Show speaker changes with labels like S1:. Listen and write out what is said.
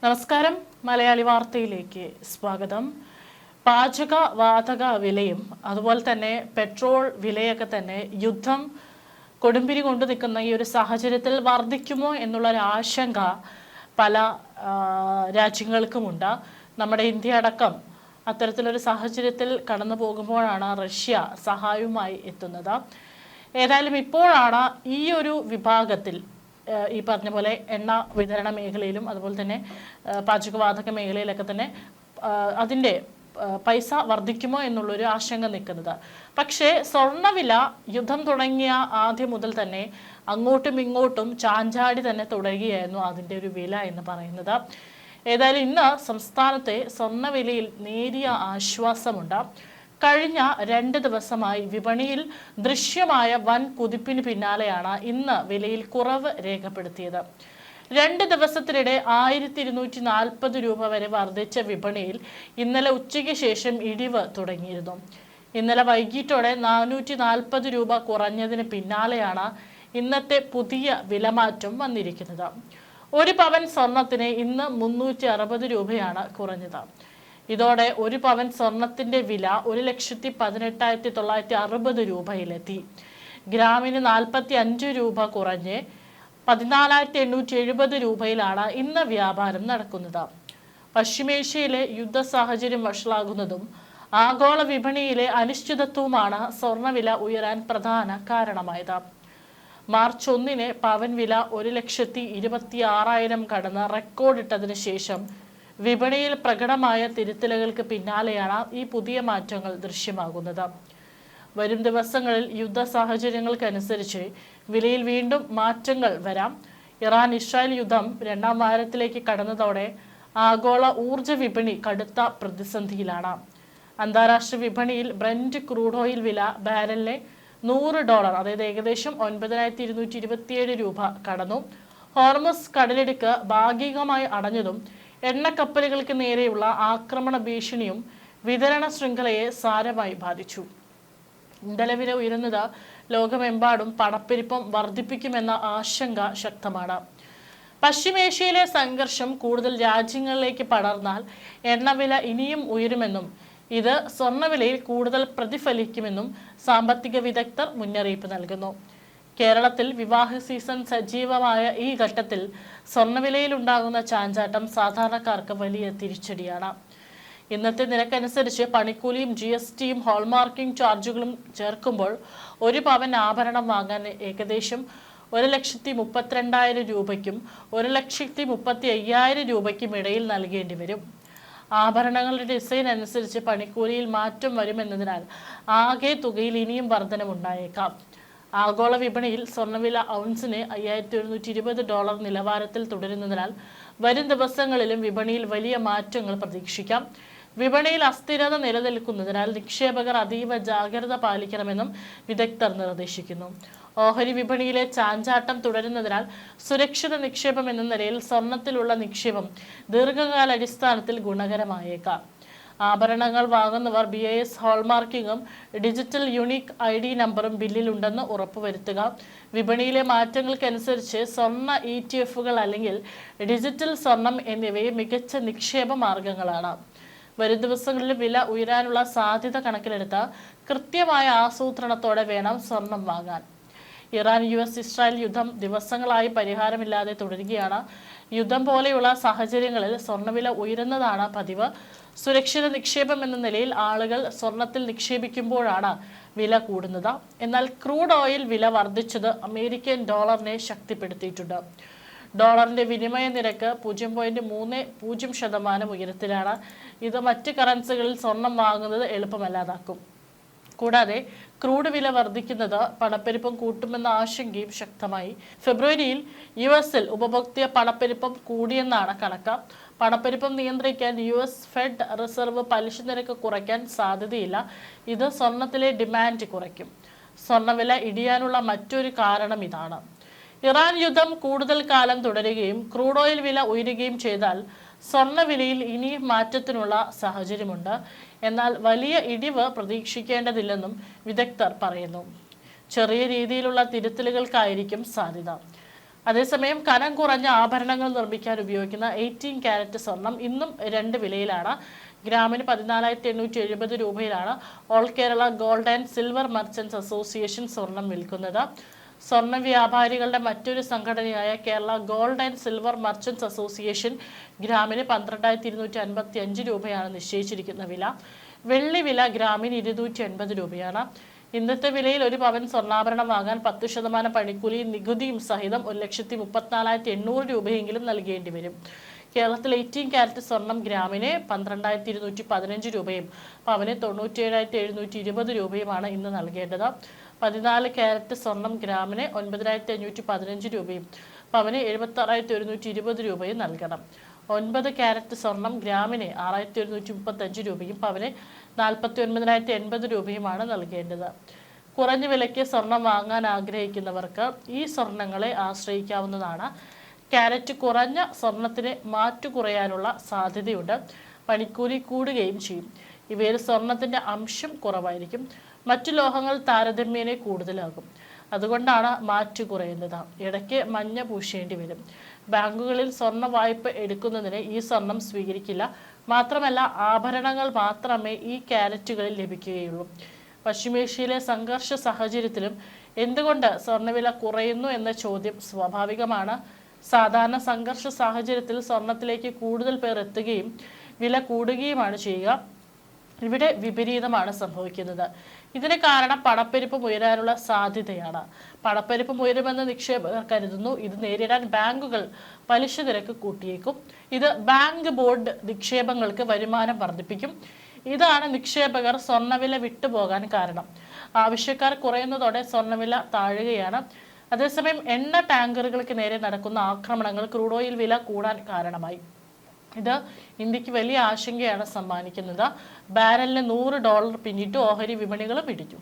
S1: നമസ്കാരം. മലയാളി വാർത്തയിലേക്ക് സ്വാഗതം. പാചകവാതക വിലയും അതുപോലെ തന്നെ പെട്രോൾ വിലയൊക്കെ തന്നെ യുദ്ധം കൊടുമ്പിരി കൊണ്ടു നിൽക്കുന്ന ഈ ഒരു സാഹചര്യത്തിൽ വർദ്ധിക്കുമോ എന്നുള്ളൊരു ആശങ്ക പല രാജ്യങ്ങൾക്കുമുണ്ട്. നമ്മുടെ ഇന്ത്യ അടക്കം അത്തരത്തിലൊരു സാഹചര്യത്തിൽ കടന്നു പോകുമ്പോഴാണ് റഷ്യ സഹായവുമായി എത്തുന്നത്. ഏതായാലും ഇപ്പോഴാണ് ഈ ഒരു വിഭാഗത്തിൽ ഈ പറഞ്ഞ പോലെ എണ്ണ വിതരണ മേഖലയിലും അതുപോലെ തന്നെ പാചകവാതക മേഖലയിലൊക്കെ തന്നെ അതിൻ്റെ പൈസ വർദ്ധിക്കുമോ എന്നുള്ളൊരു ആശങ്ക നിൽക്കുന്നത്. പക്ഷേ സ്വർണ്ണവില യുദ്ധം തുടങ്ങിയ ആദ്യം മുതൽ തന്നെ അങ്ങോട്ടും ഇങ്ങോട്ടും ചാഞ്ചാടി തന്നെ തുടരുകയായിരുന്നു അതിൻ്റെ ഒരു വില എന്ന് പറയുന്നത്. ഏതായാലും ഇന്ന് സംസ്ഥാനത്തെ സ്വർണ്ണവിലയിൽ നേരിയ ആശ്വാസമുണ്ട്. കഴിഞ്ഞ 2 ദിവസമായി വിപണിയിൽ ദൃശ്യമായ വൻ കുതിപ്പിന് പിന്നാലെയാണ് ഇന്ന് വിലയിൽ കുറവ് രേഖപ്പെടുത്തിയത്. 2 ദിവസത്തിനിടെ 1240 രൂപ വരെ വർദ്ധിച്ച വിപണിയിൽ ഇന്നലെ ഉച്ചയ്ക്ക് ശേഷം ഇടിവ് തുടങ്ങിയിരുന്നു. ഇന്നലെ വൈകിട്ടോടെ 440 രൂപ കുറഞ്ഞതിന് പിന്നാലെയാണ് ഇന്നത്തെ പുതിയ വിലമാറ്റം വന്നിരിക്കുന്നത്. 1 പവൻ സ്വർണത്തിന് ഇന്ന് 360 രൂപയാണ് കുറഞ്ഞത്. ഇതോടെ 1 പവൻ സ്വർണത്തിന്റെ വില 1,18,960 രൂപയിലെത്തി. ഗ്രാമിന് 45 രൂപ കുറഞ്ഞ് 14,870 രൂപയിലാണ് ഇന്ന് വ്യാപാരം നടക്കുന്നത്. പശ്ചിമേഷ്യയിലെ യുദ്ധ സാഹചര്യം വഷളാകുന്നതും ആഗോള വിപണിയിലെ അനിശ്ചിതത്വവുമാണ് സ്വർണ്ണവില ഉയരാൻ പ്രധാന കാരണമായത്. മാർച്ച് 1 പവൻ വില 1,26,000 കടന്ന് റെക്കോർഡിട്ടതിനു ശേഷം വിപണിയിൽ പ്രകടമായ തിരുത്തലുകൾക്ക് പിന്നാലെയാണ് ഈ പുതിയ മാറ്റങ്ങൾ ദൃശ്യമാകുന്നത്. വരും ദിവസങ്ങളിൽ യുദ്ധ സാഹചര്യങ്ങൾക്കനുസരിച്ച് വിലയിൽ വീണ്ടും മാറ്റങ്ങൾ വരാം. ഇറാൻ ഇസ്രായേൽ യുദ്ധം 2ാം വാരത്തിലേക്ക് കടന്നതോടെ ആഗോള ഊർജ വിപണി കടുത്ത പ്രതിസന്ധിയിലാണ്. അന്താരാഷ്ട്ര വിപണിയിൽ ബ്രന്റ് ക്രൂഡ് ഓയിൽ വില ബാരലിന് $100, അതായത് ഏകദേശം 9,227 രൂപ കടന്നു. ഹോർമുസ് കടലിടുക്ക് ഭാഗികമായി അടഞ്ഞതും എണ്ണക്കപ്പലുകൾക്ക് നേരെയുള്ള ആക്രമണ ഭീഷണിയും വിതരണ ശൃംഖലയെ സാരമായി ബാധിച്ചു. ഇന്ധനവില ഉയരുന്നത് ലോകമെമ്പാടും പണപ്പെരുപ്പം വർദ്ധിപ്പിക്കുമെന്ന ആശങ്ക ശക്തമാണ്. പശ്ചിമേഷ്യയിലെ സംഘർഷം കൂടുതൽ രാജ്യങ്ങളിലേക്ക് പടർന്നാൽ എണ്ണവില ഇനിയും ഉയരുമെന്നും ഇത് സ്വർണ്ണവിലയിൽ കൂടുതൽ പ്രതിഫലിക്കുമെന്നും സാമ്പത്തിക വിദഗ്ധർ മുന്നറിയിപ്പ് നൽകുന്നു. കേരളത്തിൽ വിവാഹ സീസൺ സജീവമായ ഈ ഘട്ടത്തിൽ സ്വർണ്ണവിലയിൽ ഉണ്ടാകുന്ന ചാഞ്ചാട്ടം സാധാരണക്കാർക്ക് വലിയ തിരിച്ചടിയാണ്. ഇന്നത്തെ നിരക്കനുസരിച്ച് പണിക്കൂലിയും GSTയും ഹോൾമാർക്കിംഗ് ചാർജുകളും ചേർക്കുമ്പോൾ 1 പവൻ ആഭരണം വാങ്ങാൻ ഏകദേശം 1,32,000 രൂപയ്ക്കും 1,35,000 രൂപയ്ക്കും ഇടയിൽ നൽകേണ്ടി വരും. ആഭരണങ്ങളുടെ ഡിസൈൻ അനുസരിച്ച് പണിക്കൂലിയിൽ മാറ്റം വരുമെന്നതിനാൽ ആകെ തുകയിൽ ഇനിയും വർധനമുണ്ടായേക്കാം. ആഗോള വിപണിയിൽ സ്വർണ്ണവില ഔൺസിന് $5,120 നിലവാരത്തിൽ തുടരുന്നതിനാൽ വരും ദിവസങ്ങളിലും വിപണിയിൽ വലിയ മാറ്റങ്ങൾ പ്രതീക്ഷിക്കാം. വിപണിയിൽ അസ്ഥിരത നിലനിൽക്കുന്നതിനാൽ നിക്ഷേപകർ അതീവ ജാഗ്രത പാലിക്കണമെന്നും വിദഗ്ധർ നിർദ്ദേശിക്കുന്നു. ഓഹരി വിപണിയിലെ ചാഞ്ചാട്ടം തുടരുന്നതിനാൽ സുരക്ഷിത നിക്ഷേപം എന്ന നിലയിൽ സ്വർണത്തിലുള്ള നിക്ഷേപം ദീർഘകാലാടിസ്ഥാനത്തിൽ ഗുണകരമായേക്കാം. ആഭരണങ്ങൾ വാങ്ങുന്നവർ BIS ഹോൾമാർക്കിങ്ങും ഡിജിറ്റൽ യുണീക്ക് ID നമ്പറും ബില്ലിലുണ്ടെന്ന് ഉറപ്പുവരുത്തുക. വിപണിയിലെ മാറ്റങ്ങൾക്കനുസരിച്ച് സ്വർണ്ണ ETFകൾ അല്ലെങ്കിൽ ഡിജിറ്റൽ സ്വർണം എന്നിവയെ മികച്ച നിക്ഷേപ മാർഗങ്ങളാണ്. വരും ദിവസങ്ങളിൽ വില ഉയരാനുള്ള സാധ്യത കണക്കിലെടുത്ത് കൃത്യമായ ആസൂത്രണത്തോടെ വേണം സ്വർണം വാങ്ങാൻ. ഇറാൻ US ഇസ്രായേൽ യുദ്ധം ദിവസങ്ങളായി പരിഹാരമില്ലാതെ തുടരുകയാണ്. യുദ്ധം പോലെയുള്ള സാഹചര്യങ്ങളിൽ സ്വർണ്ണവില ഉയരുന്നതാണ് പതിവ്. സുരക്ഷിത നിക്ഷേപം എന്ന നിലയിൽ ആളുകൾ സ്വർണത്തിൽ നിക്ഷേപിക്കുമ്പോഴാണ് വില കൂടുന്നത്. എന്നാൽ ക്രൂഡ് ഓയിൽ വില വർദ്ധിച്ചത് അമേരിക്കൻ ഡോളറിനെ ശക്തിപ്പെടുത്തിയിട്ടുണ്ട്. ഡോളറിന്റെ വിനിമയ നിരക്ക് 0.30% ഉയരത്തിലാണ്. ഇത് മറ്റ് കറൻസികളിൽ സ്വർണം വാങ്ങുന്നത് എളുപ്പമല്ലാതാക്കും. കൂടാതെ ക്രൂഡ് വില വർദ്ധിക്കുന്നത് പണപ്പെരുപ്പം കൂട്ടുമെന്ന ആശങ്കയും ശക്തമായി. ഫെബ്രുവരിയിൽ US ഉപഭോക്തൃ പണപ്പെരുപ്പം കൂടിയെന്നാണ് കണക്ക്. പണപ്പെരുപ്പം നിയന്ത്രിക്കാൻ US ഫെഡ് റിസർവ് പലിശ നിരക്ക് കുറയ്ക്കാൻ സാധ്യതയില്ല. ഇത് സ്വർണത്തിലെ ഡിമാൻഡ് കുറയ്ക്കും. സ്വർണ്ണവില ഇടിയാനുള്ള മറ്റൊരു കാരണം ഇതാണ്. ഇറാൻ യുദ്ധം കൂടുതൽ കാലം തുടരുകയും ക്രൂഡ് ഓയിൽ വില ഉയരുകയും ചെയ്താൽ സ്വർണ്ണവിലയിൽ ഇനിയും മാറ്റത്തിനുള്ള സാഹചര്യമുണ്ട്. എന്നാൽ വലിയ ഇടിവ് പ്രതീക്ഷിക്കേണ്ടതില്ലെന്നും വിദഗ്ധർ പറയുന്നു. ചെറിയ രീതിയിലുള്ള തിരുത്തലുകൾക്കായിരിക്കും സാധ്യത. അതേസമയം കനം കുറഞ്ഞ ആഭരണങ്ങൾ നിർമ്മിക്കാൻ ഉപയോഗിക്കുന്ന 18 കാരറ്റ് സ്വർണം ഇന്നും 2 വിലയിലാണ്. ഗ്രാമിന് 14,870 രൂപയിലാണ് all Kerala gold and silver merchants association സ്വർണം വിൽക്കുന്നത്. സ്വർണ്ണ വ്യാപാരികളുടെ മറ്റൊരു സംഘടനയായ Kerala gold and silver merchants association ഗ്രാമിന് 12,255 രൂപയാണ് നിശ്ചയിച്ചിരിക്കുന്ന വില. വെള്ളി വില ഗ്രാമിന് 280 രൂപയാണ്. ഇന്നത്തെ വിലയിൽ ഒരു പവൻ സ്വർണ്ണാഭരണം വാങ്ങാൻ 10% പണിക്കൂലിയും നികുതിയും സഹിതം 1,34,800 രൂപയെങ്കിലും നൽകേണ്ടി വരും. കേരളത്തിൽ 18 കാരറ്റ് സ്വർണം ഗ്രാമിന് 12,215 രൂപയും പവന് 97,720 രൂപയുമാണ് ഇന്ന് നൽകേണ്ടത്. 14 കാരറ്റ് സ്വർണം ഗ്രാമിന് 9,515 രൂപയും പവന് 76,120 രൂപയും നൽകണം. 9 കാരറ്റ് സ്വർണം ഗ്രാമിന് 6,135 രൂപയും പവന് 49,080 രൂപയുമാണ് നൽകേണ്ടത്. കുറഞ്ഞ വിലയ്ക്ക് സ്വർണം വാങ്ങാൻ ആഗ്രഹിക്കുന്നവർക്ക് ഈ സ്വർണങ്ങളെ ആശ്രയിക്കാവുന്നതാണ്. കാരറ്റ് കുറഞ്ഞ സ്വർണത്തിന് മാറ്റു കുറയാനുള്ള സാധ്യതയുണ്ട്. പണിക്കൂലി കൂടുകയും ചെയ്യും. ഇവയിൽ സ്വർണത്തിന്റെ അംശം കുറവായിരിക്കും. മറ്റു ലോഹങ്ങൾ താരതമ്യേന കൂടുതലാകും. അതുകൊണ്ടാണ് മാറ്റു കുറയുന്നത്. ഇടയ്ക്ക് മഞ്ഞ പൂശേണ്ടി വരും. ബാങ്കുകളിൽ സ്വർണ്ണ വായ്പ എടുക്കുന്നതിന് ഈ സ്വർണം സ്വീകരിക്കില്ല. മാത്രമല്ല, ആഭരണങ്ങൾ മാത്രമേ ഈ കാരറ്റുകളിൽ ലഭിക്കുകയുള്ളൂ. പശ്ചിമേഷ്യയിലെ സംഘർഷ സാഹചര്യത്തിലും എന്തുകൊണ്ട് സ്വർണ്ണവില കുറയുന്നു എന്ന ചോദ്യം സ്വാഭാവികമാണ്. സാധാരണ സംഘർഷ സാഹചര്യത്തിൽ സ്വർണത്തിലേക്ക് കൂടുതൽ പേർ എത്തുകയും വില കൂടുകയുമാണ് ചെയ്യുക. ഇവിടെ വിപരീതമാണ് സംഭവിക്കുന്നത്. ഇതിന് കാരണം പണപ്പെരുപ്പം ഉയരാനുള്ള സാധ്യതയാണ്. പണപ്പെരുപ്പം ഉയരുമെന്ന് നിക്ഷേപകർ കരുതുന്നു. ഇത് നേരിടാൻ ബാങ്കുകൾ പലിശ നിരക്ക് കൂട്ടിയേക്കും. ഇത് ബാങ്ക് ബോർഡ് നിക്ഷേപങ്ങൾക്ക് വരുമാനം വർദ്ധിപ്പിക്കും. ഇതാണ് നിക്ഷേപകർ സ്വർണ്ണവില വിട്ടുപോകാൻ കാരണം. ആവശ്യക്കാർ കുറയുന്നതോടെ സ്വർണ്ണവില താഴുകയാണ്. അതേസമയം എണ്ണ ടാങ്കറുകൾക്ക് നേരെ നടക്കുന്ന ആക്രമണങ്ങൾ ക്രൂഡ് ഓയിൽ വില കൂടാൻ കാരണമായി. ഇത് ഇന്ത്യക്ക് വലിയ ആശങ്കയാണ് സമ്മാനിക്കുന്നത്. ബാരലിന് $100 പിന്നിട്ട് ഓഹരി വിപണികളും ഇടിഞ്ഞു.